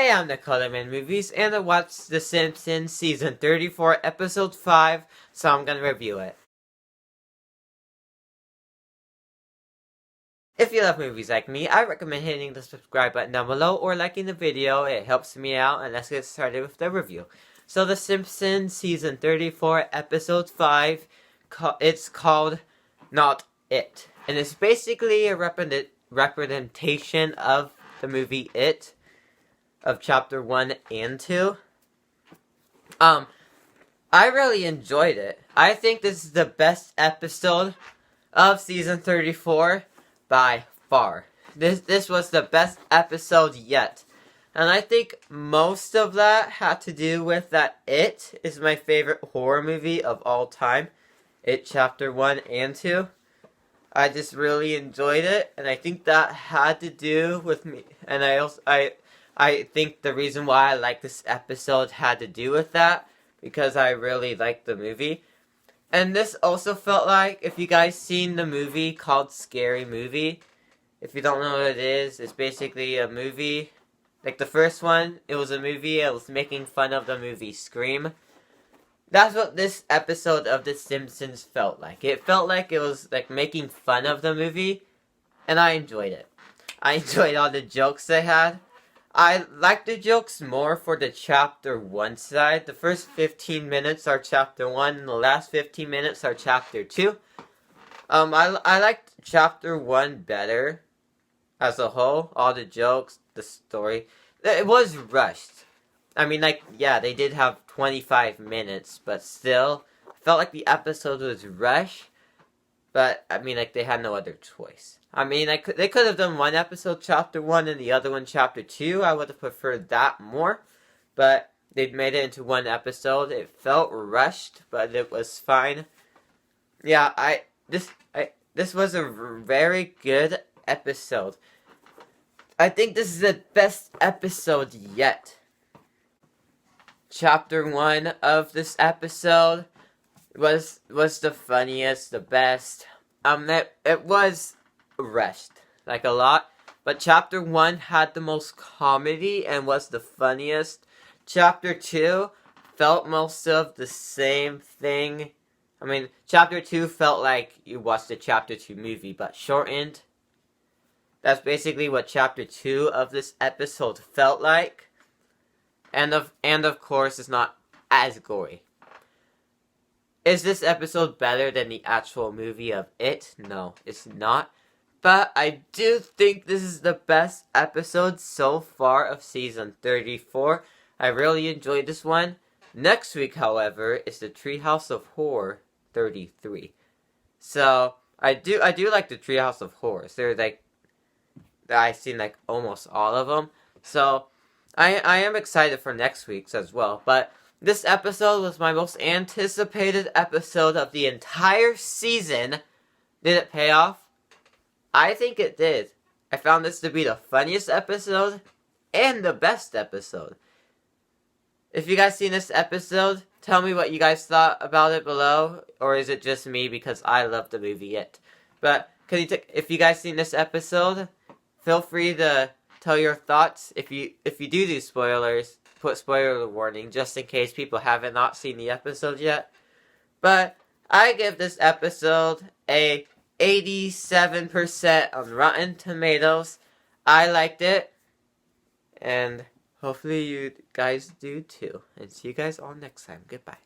Hey, I'm the Colorman Movies, and I watched The Simpsons Season 34, Episode 5, so I'm gonna review it. If you love movies like me, I recommend hitting the subscribe button down below or liking the video. It helps me out, and let's get started with the review. So The Simpsons Season 34, Episode 5, it's called Not It. And it's basically a representation of the movie It, of Chapter 1 and 2. I really enjoyed it. I think this is the best episode of Season 34 by far. This was the best episode yet. And I think most of that had to do with that It is my favorite horror movie of all time. It Chapter 1 and 2. I just really enjoyed it, and I think that had to do with me. And I think the reason why I like this episode had to do with that, because I really liked the movie. And this also felt like, if you guys seen the movie called Scary Movie, if you don't know what it is, it's basically a movie. Like the first one, it was a movie, it was making fun of the movie Scream. That's what this episode of The Simpsons felt like. It felt like it was like making fun of the movie, and I enjoyed it. I enjoyed all the jokes they had. I like the jokes more for the Chapter 1 side. The first 15 minutes are Chapter 1, and the last 15 minutes are Chapter 2. I liked Chapter 1 better as a whole. All the jokes, the story. It was rushed. I mean, like, yeah, they did have 25 minutes, but still, I felt like the episode was rushed. But, I mean, like, they had no other choice. I mean, they could have done one episode, Chapter 1, and the other one, Chapter 2. I would have preferred that more. But they made it into one episode. It felt rushed, but it was fine. Yeah, this was a very good episode. I think this is the best episode yet. Chapter 1 of this episode was the funniest, the best. It was rushed, like a lot. But Chapter 1 had the most comedy and was the funniest. Chapter 2 felt most of the same thing. I mean, Chapter 2 felt like you watched the Chapter 2 movie, but shortened. That's basically what Chapter 2 of this episode felt like. And of course, it's not as gory. Is this episode better than the actual movie of It? No, it's not. But I do think this is the best episode so far of Season 34. I really enjoyed this one. Next week, however, is the Treehouse of Horror 33. So, I do like the Treehouse of Horrors. They're like, I've seen like almost all of them. So, I am excited for next week's as well. But this episode was my most anticipated episode of the entire season. Did it pay off? I think it did. I found this to be the funniest episode and the best episode. If you guys seen this episode, tell me what you guys thought about it below. Or is it just me because I love the movie It? But if you guys seen this episode, feel free to tell your thoughts. If you do spoilers, put spoiler warning just in case people haven't not seen the episode yet. But I give this episode a 87% on Rotten Tomatoes. I liked it, and hopefully you guys do too. And see you guys all next time. Goodbye.